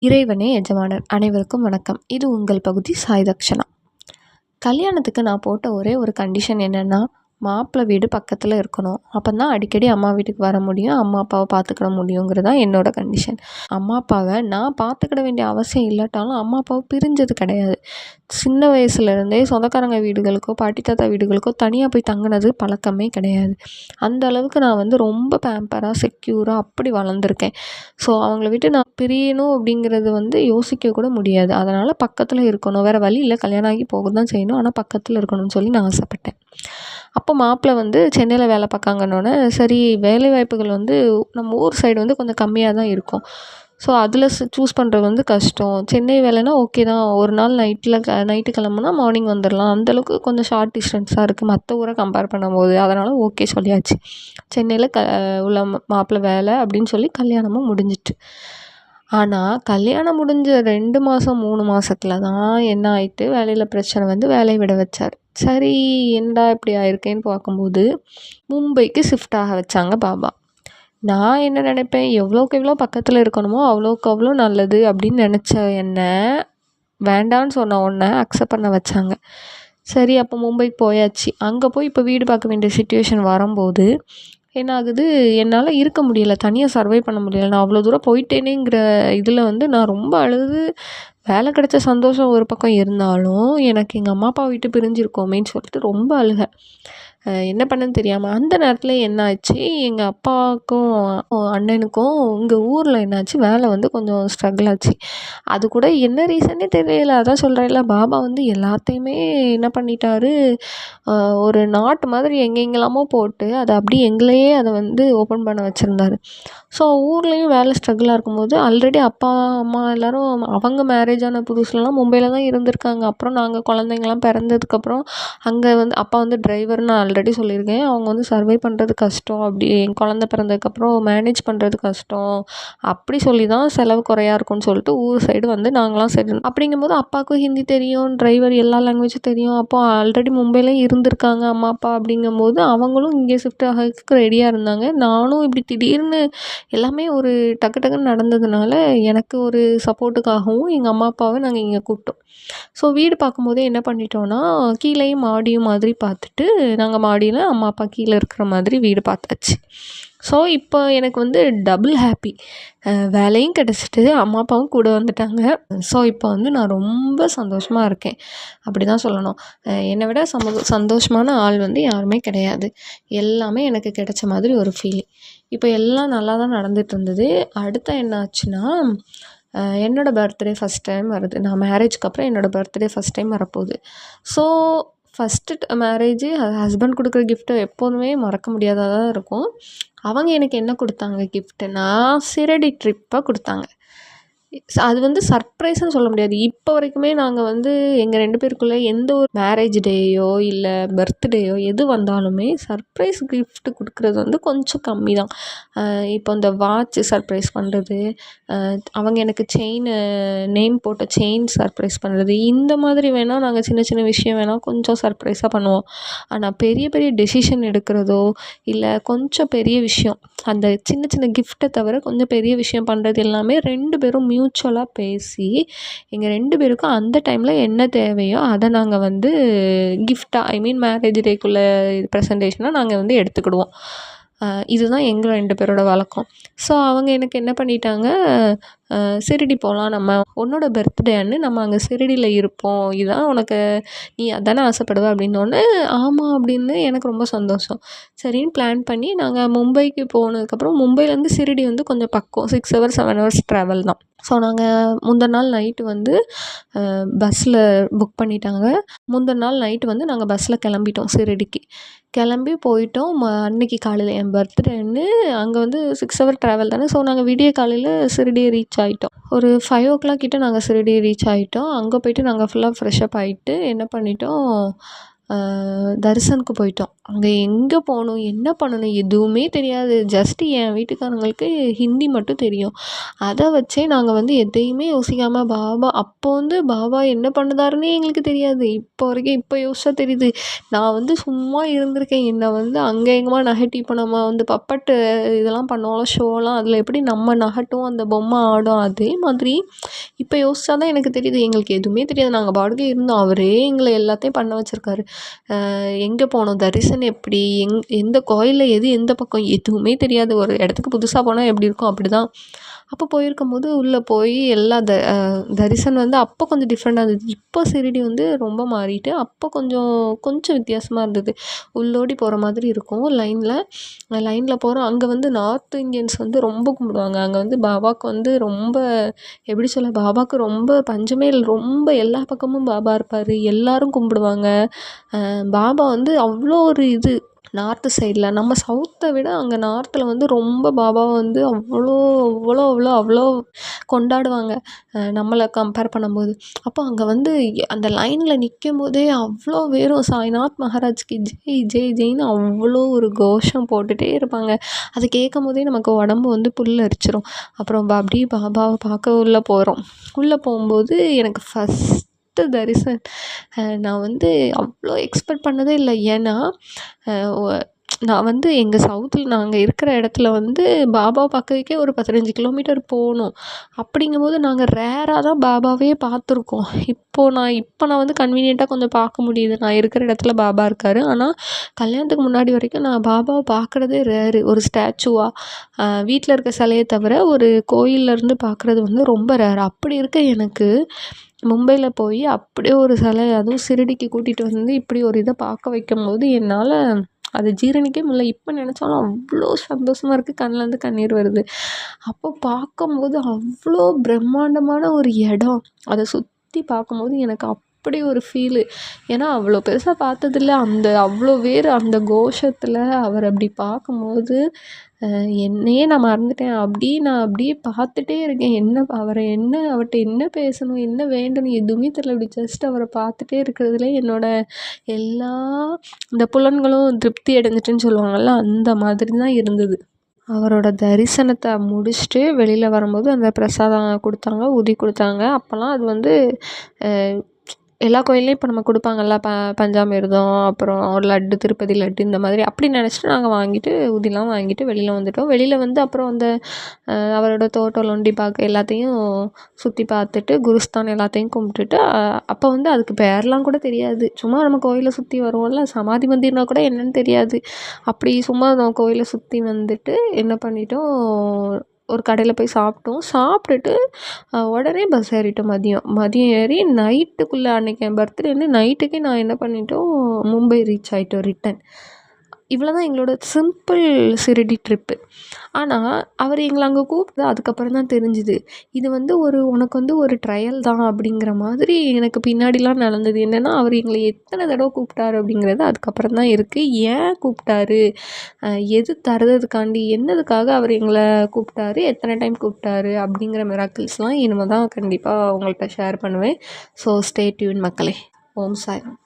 இறைவனே எஜமானர். அனைவருக்கும் வணக்கம். இது உங்கள் பகுதி சாய் தக்ஷணா. கல்யாணத்துக்கு நான் போட்ட ஒரே ஒரு கண்டிஷன் என்னென்னா, மாப்பிள்ளை வீடு பக்கத்தில் இருக்கணும். அப்போதான் அடிக்கடி அம்மா வீட்டுக்கு வர முடியும், அம்மா அப்பாவை பார்த்துக்கிட முடியுங்கிறது தான் என்னோடய கண்டிஷன். அம்மா அப்பாவை நான் பார்த்துக்கிட வேண்டிய அவசியம் இல்லாட்டாலும் அம்மா அப்பாவை பிரிஞ்சது கிடையாது. சின்ன வயசுலேருந்தே சொந்தக்காரங்க வீடுகளுக்கோ பாட்டி தாத்தா வீடுகளுக்கோ தனியாக போய் தங்கினது பழக்கமே கிடையாது. அந்த அளவுக்கு நான் வந்து ரொம்ப பேம்பராக செக்யூராக அப்படி வளர்ந்துருக்கேன். ஸோ அவங்கள விட்டு நான் பிரியணும் அப்படிங்கிறது வந்து யோசிக்க கூட முடியாது. அதனால் பக்கத்தில் இருக்கணும், வேறு வழி இல்லை, கல்யாணம் ஆகி போக தான் செய்யணும், ஆனால் பக்கத்தில் இருக்கணும்னு சொல்லி நான் ஆசைப்பட்டேன். அப்போ மாப்பிள்ளை வந்து சென்னையில் வேலை பார்க்காங்கன்னோடனே சரி, வேலைவாய்ப்புகள் வந்து நம்ம ஊர் சைடு வந்து கொஞ்சம் கம்மியாக தான் இருக்கும். ஸோ அதில் சூஸ் பண்ணுறது வந்து கஷ்டம். சென்னை வேலைன்னா ஓகே தான், ஒரு நாள் நைட்டு கிளம்புனா மார்னிங் வந்துடலாம், அந்தளவுக்கு கொஞ்சம் ஷார்ட் டிஸ்டன்ஸாக இருக்குது மற்ற ஊரை கம்பேர் பண்ணும்போது. அதனால் ஓகே சொல்லியாச்சு. சென்னையில் உள்ள மாப்பிள்ளை வேலை அப்படின்னு சொல்லி கல்யாணமும் முடிஞ்சிட்டு. ஆனால் கல்யாணம் முடிஞ்ச 2 மாதம் 3 மாதத்துல தான் என்ன ஆயிட்டு, வேலையில் பிரச்சனை வந்து வேலையை விட வச்சார். சரி, என்னடா இப்படி ஆயிருக்கேன்னு பார்க்கும்போது மும்பைக்கு ஷிஃப்ட் ஆக வச்சாங்க பாபா. நான் என்ன நினைப்பேன், எவ்வளோக்கு எவ்வளோ பக்கத்தில் இருக்கணுமோ அவ்வளோக்கு அவ்வளோ நல்லது அப்படின்னு நினச்ச என்ன வேண்டான்னு சொன்ன உடனே அக்செப்ட் பண்ண வச்சாங்க. சரி, அப்போ மும்பைக்கு போயாச்சு. அங்கே போய் இப்போ வீடு பார்க்க வேண்டிய சுச்சுவேஷன் வரும்போது என்ன ஆகுது, என்னால் இருக்க முடியலை, தனியாக சர்வை பண்ண முடியலை. நான் அவ்வளோ தூரம் போயிட்டேனேங்கிற இதில் வந்து நான் ரொம்ப அழுது, வேலை கிடைச்ச சந்தோஷம் ஒரு பக்கம் இருந்தாலும் எனக்கு எங்கள் அம்மா அப்பா விட்டு பிரிஞ்சிருக்கோமேன்னு சொல்லிட்டு ரொம்ப அழுகை. என்ன பண்ணேன்னு தெரியாமல் அந்த நேரத்தில் என்ன ஆச்சு, எங்கள் அப்பாவுக்கும் அண்ணனுக்கும் இங்கே ஊரில் என்னாச்சு, வேலை வந்து கொஞ்சம் ஸ்ட்ரகிள் ஆச்சு. அது கூட என்ன ரீசன்னே தெரியல. அதான் சொல்கிறேன்ல, பாபா வந்து எல்லாத்தையுமே என்ன பண்ணிட்டாரு, ஒரு நாட் மாதிரி எங்கெங்கெல்லாமோ போட்டு அதை அப்படியே எங்களையே அதை வந்து ஓப்பன் பண்ண வச்சுருந்தாரு. ஸோ ஊர்லேயும் வேலை ஸ்ட்ரகிளாக இருக்கும்போது ஆல்ரெடி அப்பா அம்மா எல்லோரும் அவங்க மேரேஜ் ஆன புதுசுலலாம் மும்பையில் தான் இருந்திருக்காங்க. அப்புறம் நாங்கள் குழந்தைங்கள்லாம் பிறந்ததுக்கப்புறம் அங்கே வந்து அப்பா வந்து டிரைவர்னு நான் ஆல்ரெடி சொல்லியிருக்கேன். அவங்க வந்து சர்வை பண்ணுறது கஷ்டம், அப்படி என் குழந்த பிறந்ததுக்கப்புறம் மேனேஜ் பண்ணுறது கஷ்டம், அப்படி சொல்லி தான் செலவு குறையா இருக்கும்னு சொல்லிட்டு ஊர் சைடு வந்து நாங்களாம் சரி. அப்படிங்கும்போது அப்பாவுக்கும் ஹிந்தி தெரியும், டிரைவர் எல்லா லாங்குவேஜும் தெரியும். அப்போ ஆல்ரெடி மும்பையிலே இருந்திருக்காங்க அம்மா அப்பா. அப்படிங்கும்போது அவங்களும் இங்கே ஷிஃப்ட் ஆகிறதுக்கு ரெடியாக இருந்தாங்க. நானும் இப்படி திடீர்னு எல்லாமே ஒரு டக்கு டக்குன்னு நடந்ததுனால எனக்கு ஒரு சப்போர்ட்டுக்காகவும் எங்கள் அம்மா அப்பாவை நாங்கள் இங்கே கூப்பிட்டோம். ஸோ வீடு பார்க்கும்போதே என்ன பண்ணிட்டோன்னா, கீழேயும் மாடியும் மாதிரி பார்த்துட்டு நாங்கள் மாடியில், அம்மா அப்பா கீழே இருக்கிற மாதிரி வீடு பார்த்தாச்சு. ஸோ இப்போ எனக்கு வந்து டபுள் ஹாப்பி. வேலையும் கிடச்சிட்டு, அம்மா அப்பாவும் கூட வந்துட்டாங்க. ஸோ இப்போ வந்து நான் ரொம்ப சந்தோஷமாக இருக்கேன் அப்படி தான் சொல்லணும். என்னை விட சந்தோஷமான ஆள் வந்து யாருமே கிடையாது. எல்லாமே எனக்கு கிடைச்ச மாதிரி ஒரு ஃபீலிங். இப்போ எல்லாம் நல்லா தான் நடந்துகிட்டு இருந்தது. அடுத்து என்ன ஆச்சுன்னா, என்னோடய பர்த்டே ஃபஸ்ட் டைம் வருது. நான் மேரேஜ்க்கு அப்புறம் என்னோடய பர்த்டே ஃபஸ்ட் டைம் வரப்போகுது. ஸோ ஃபஸ்ட்டு மேரேஜு ஹஸ்பண்ட் கொடுக்குற கிஃப்ட்டு எப்போதுமே மறக்க முடியாததாக தான் இருக்கும். அவங்க எனக்கு என்ன கொடுத்தாங்க கிஃப்ட்டுனா, ஷிரடி ட்ரிப்பை கொடுத்தாங்க. அது வந்து சர்ப்ரைஸ்ன்னு சொல்ல முடியாது. இப்போ வரைக்குமே நாங்கள் வந்து எங்கள் 2 பேருக்குள்ளே எந்த ஒரு மேரேஜ் டேயோ இல்லை பர்த்டேயோ எது வந்தாலுமே சர்ப்ரைஸ் கிஃப்ட் கொடுக்குறது வந்து கொஞ்சம் கம்மி தான். இப்போ இந்த வாட்ச் சர்ப்ரைஸ் பண்ணுறது, அவங்க எனக்கு நேம் போட்ட செயின் சர்ப்ரைஸ் பண்ணுறது, இந்த மாதிரி வேணால் நாங்கள் சின்ன சின்ன விஷயம் வேணால் கொஞ்சம் சர்ப்ரைஸாக பண்ணுவோம். ஆனால் பெரிய பெரிய டெசிஷன் எடுக்கிறதோ இல்லை கொஞ்சம் பெரிய விஷயம், அந்த சின்ன சின்ன கிஃப்ட்டை தவிர கொஞ்சம் பெரிய விஷயம் பண்ணுறது எல்லாமே 2 பேரும் மியூச்சுவலாக பேசி எங்கள் 2 பேருக்கும் அந்த டைமில் என்ன தேவையோ அதை நாங்கள் வந்து கிஃப்டாக, ஐ மீன் மேரேஜ் டேக்குள்ளே ப்ரெசன்டேஷனாக நாங்கள் வந்து எடுத்துக்கிடுவோம். இதுதான் எங்கள் 2 பேரோட வழக்கம். ஸோ அவங்க எனக்கு என்ன பண்ணிட்டாங்க, ஷிரடி போகலாம், நம்ம உன்னோட பர்த்டேன்னு நம்ம அங்கே ஷிரடியில் இருப்போம், இதுதான் உனக்கு, நீ அதானே ஆசைப்படுவ அப்படின்னோடனே ஆமாம் அப்படின்னு எனக்கு ரொம்ப சந்தோஷம். சரின்னு பிளான் பண்ணி நாங்கள் மும்பைக்கு போனதுக்கப்புறம், மும்பையிலேருந்து ஷிரடி வந்து கொஞ்சம் பக்கம், 6 ஹவர்ஸ் 7 ஹவர்ஸ் ட்ராவல் தான். ஸோ நாங்கள் முந்தின நாள் நைட்டு வந்து பஸ்ஸில் புக் பண்ணிட்டாங்க. முந்தின நாள் நைட்டு வந்து நாங்கள் பஸ்ஸில் கிளம்பிட்டோம் ஷிரடிக்கு. கிளம்பி போயிட்டோம். அன்னைக்கு காலையில் என் பர்த்டேன்னு அங்கே வந்து 6 ஹவர் ட்ராவல் தானே. ஸோ நாங்கள் விடிய காலையில் ஷிரடி ரீச் ஆகிட்டோம். ஒரு 5 ஓ கிளாக் கிட்ட நாங்கள் ஷிரடி ரீச் ஆகிட்டோம். அங்கே போய்ட்டு நாங்கள் ஃபுல்லாக ஃப்ரெஷ்அப் ஆகிட்டு என்ன பண்ணிட்டோம், தரிசனுக்கு போயிட்டோம். அங்கே எங்கே போகணும், என்ன பண்ணணும் எதுவுமே தெரியாது. ஜஸ்ட்டு என் வீட்டுக்காரங்களுக்கு ஹிந்தி மட்டும் தெரியும். அதை வச்சே நாங்கள் வந்து எதையுமே யோசிக்காமல் அப்போ வந்து பாபா என்ன பண்ணுதாருன்னே எங்களுக்கு தெரியாது. இப்போ வரைக்கும் இப்போ யோசிச்சா தெரியுது. நான் வந்து சும்மா இருந்திருக்கேன். என்னை வந்து அங்கே எங்கேம்மா நகட்டி இப்போ நம்ம வந்து பப்பட்டு இதெல்லாம் பண்ணுவோம்ல ஷோலாம், அதில் எப்படி நம்ம நகட்டும் அந்த பொம்மை ஆடும், அதே மாதிரி இப்போ யோசிச்சா தான் எனக்கு தெரியுது. எங்களுக்கு எதுவுமே தெரியாது. நாங்கள் பாட்டுக்கு இருந்தோம். அவரே எங்களை எல்லாத்தையும் பண்ண வச்சுருக்காரு. எங்கே போகணும், தரிசனம் எப்படி, எந்த கோயிலில் எது எந்த பக்கம் எதுவுமே தெரியாது. ஒரு இடத்துக்கு புதுசாக போனால் எப்படி இருக்கும் அப்படி தான். அப்போ போயிருக்கும்போது உள்ளே போய் எல்லா தரிசனம் வந்து அப்போ கொஞ்சம் டிஃப்ரெண்ட்டாக இருந்தது. இப்போ ஷிரடி வந்து ரொம்ப மாறிட்டு அப்போ கொஞ்சம் கொஞ்சம் வித்தியாசமாக இருந்தது. உள்ளோடி போகிற மாதிரி இருக்கும். லைனில் போகிறோம். அங்கே வந்து நார்த் இந்தியன்ஸ் வந்து ரொம்ப கும்பிடுவாங்க. அங்கே வந்து பாபாவுக்கு வந்து ரொம்ப எப்படி சொல்ல, பாபாவுக்கு ரொம்ப பஞ்சமே இல்லை. ரொம்ப எல்லா பக்கமும் பாபா இருப்பார். எல்லோரும் கும்பிடுவாங்க. பாபா வந்து அவ்வளோ ஒரு இது நார்த்து சைடில் நம்ம சவுத்தை விட அங்கே நார்த்தில் வந்து ரொம்ப பாபாவை வந்து அவ்வளோ அவ்வளோ அவ்வளோ அவ்வளோ கொண்டாடுவாங்க நம்மளை கம்பேர் பண்ணும்போது. அப்போ அங்கே வந்து அந்த லைனில் நிற்கும் போதே அவ்வளோ பேரும் சாய்நாத் மகாராஜ்க்கு ஜெய் ஜெய் ஜெயின்னு அவ்வளோ ஒரு கோஷம் போட்டுகிட்டே இருப்பாங்க. அதை கேட்கும் போதே நமக்கு உடம்பு வந்து புல்லரிச்சிரும். அப்புறம் அப்படியே பாபாவை பார்க்க உள்ளே போகிறோம். உள்ளே போகும்போது எனக்கு ஃபஸ்ட்டு நான் வந்து அவ்வளோ எக்ஸ்பெக்ட் பண்ணதே இல்லை. ஏன்னா நான் வந்து எங்கள் சவுத்தில் நாங்கள் இருக்கிற இடத்துல வந்து பாபாவை பார்க்கறதுக்கே ஒரு 15 கிலோமீட்டர் போகணும். அப்படிங்கும்போது நாங்கள் ரேராக தான் பாபாவே பார்த்துருக்கோம். இப்போ நான் வந்து கன்வீனியண்ட்டாக கொஞ்சம் பார்க்க முடியுது. நான் இருக்கிற இடத்துல பாபா இருக்கார். ஆனால் கல்யாணத்துக்கு முன்னாடி வரைக்கும் நான் பாபாவை பார்க்குறதே ரேரு. ஒரு ஸ்டாச்சுவாக வீட்டில் இருக்க சிலையை தவிர ஒரு கோயிலேருந்து பார்க்குறது வந்து ரொம்ப ரேர். அப்படி இருக்க எனக்கு மும்பையில் போய் அப்படியே ஒரு சிலை, அதுவும் ஷிரடிக்கு கூட்டிகிட்டு வந்து இப்படி ஒரு இதை பார்க்க வைக்கும்போது என்னால் அதை ஜீரணிக்கவே முடியல. இப்போ நினச்சாலும் அவ்வளோ சந்தோஷமாக இருக்குது. கண்ணிலேருந்து கண்ணீர் வருது. அப்போ பார்க்கும்போது அவ்வளோ பிரம்மாண்டமான ஒரு இடம். அதை சுற்றி பார்க்கும்போது எனக்கு அப்படி ஒரு ஃபீலு. ஏன்னா அவ்வளோ பெருசாக பார்த்ததில்ல. அவ்வளோ பேர் அந்த கோஷத்தில் அவர் அப்படி பார்க்கும்போது என்னையே நான் மறந்துட்டேன். நான் அப்படியே பார்த்துட்டே இருக்கேன். அவர்கிட்ட என்ன பேசணும், என்ன வேண்டணும் எதுவுமே தெரியல. அப்படி ஜஸ்ட் அவரை பார்த்துட்டே இருக்கிறதுலே எல்லா இந்த புலன்களும் திருப்தி அடைஞ்சிட்டுன்னு சொல்லுவாங்கள்ல, அந்த மாதிரி தான் இருந்தது. அவரோட தரிசனத்தை முடிச்சுட்டு வெளியில் வரும்போது அந்த பிரசாதம் கொடுத்தாங்க, ஊதி கொடுத்தாங்க. அப்போல்லாம் அது வந்து எல்லா கோயில்லையும் இப்போ நம்ம கொடுப்பாங்கள்ல பஞ்சாமிர்தம், அப்புறம் லட்டு, திருப்பதி லட்டு இந்த மாதிரி அப்படி நினச்சிட்டு நாங்கள் வாங்கிட்டு ஊதிலாம் வாங்கிட்டு வெளியில் வந்துவிட்டோம். வெளியில் வந்து அப்புறம் அந்த அவரோட தோட்டம் லொண்டிபாக் எல்லாத்தையும் சுற்றி பார்த்துட்டு குருஸ்தான் எல்லாத்தையும் கும்பிட்டுட்டு அப்போ வந்து அதுக்கு பேர்லாம் கூட தெரியாது. சும்மா நம்ம கோயிலை சுற்றி வருவோம்ல, சமாதி மந்திர்னா கூட என்னன்னு தெரியாது. அப்படி சும்மா நம்ம கோயிலை சுற்றி வந்துட்டு என்ன பண்ணிட்டோம், ஒரு கடையில் போய் சாப்பிட்டுட்டு உடனே பஸ் ஏறிட்டோம். மதியம் ஏறி நைட்டுக்குள்ளே அன்றைக்கி என் பர்த்டேன்னு நைட்டுக்கே நான் என்ன பண்ணிட்டோம், மும்பை ரீச் ஆகிட்டோம் ரிட்டன். இவ்வளோ தான் எங்களோட சிம்பிள் ஷிரடி ட்ரிப்பு. ஆனால் அவர் எங்களை அங்கே கூப்பிட்டது அதுக்கப்புறம் தான் தெரிஞ்சுது. இது வந்து உனக்கு வந்து ஒரு ட்ரையல் தான் அப்படிங்கிற மாதிரி எனக்கு பின்னாடிலாம் நடந்தது. என்னென்னா அவர் எங்களை எத்தனை தடவை கூப்பிட்டாரு அப்படிங்கிறது அதுக்கப்புறம் தான் இருக்குது. ஏன் கூப்பிட்டாரு, எது தர்றதுக்காண்டி, என்னதுக்காக அவர் எங்களை கூப்பிட்டாரு, எத்தனை டைம் கூப்பிட்டாரு அப்படிங்கிற மிராக்கிள்ஸ்லாம் இனிமேல் தான் கண்டிப்பாக உங்கள்கிட்ட ஷேர் பண்ணுவேன். ஸோ ஸ்டே டியூன் மக்களே. ஓம் சாய்ராம்.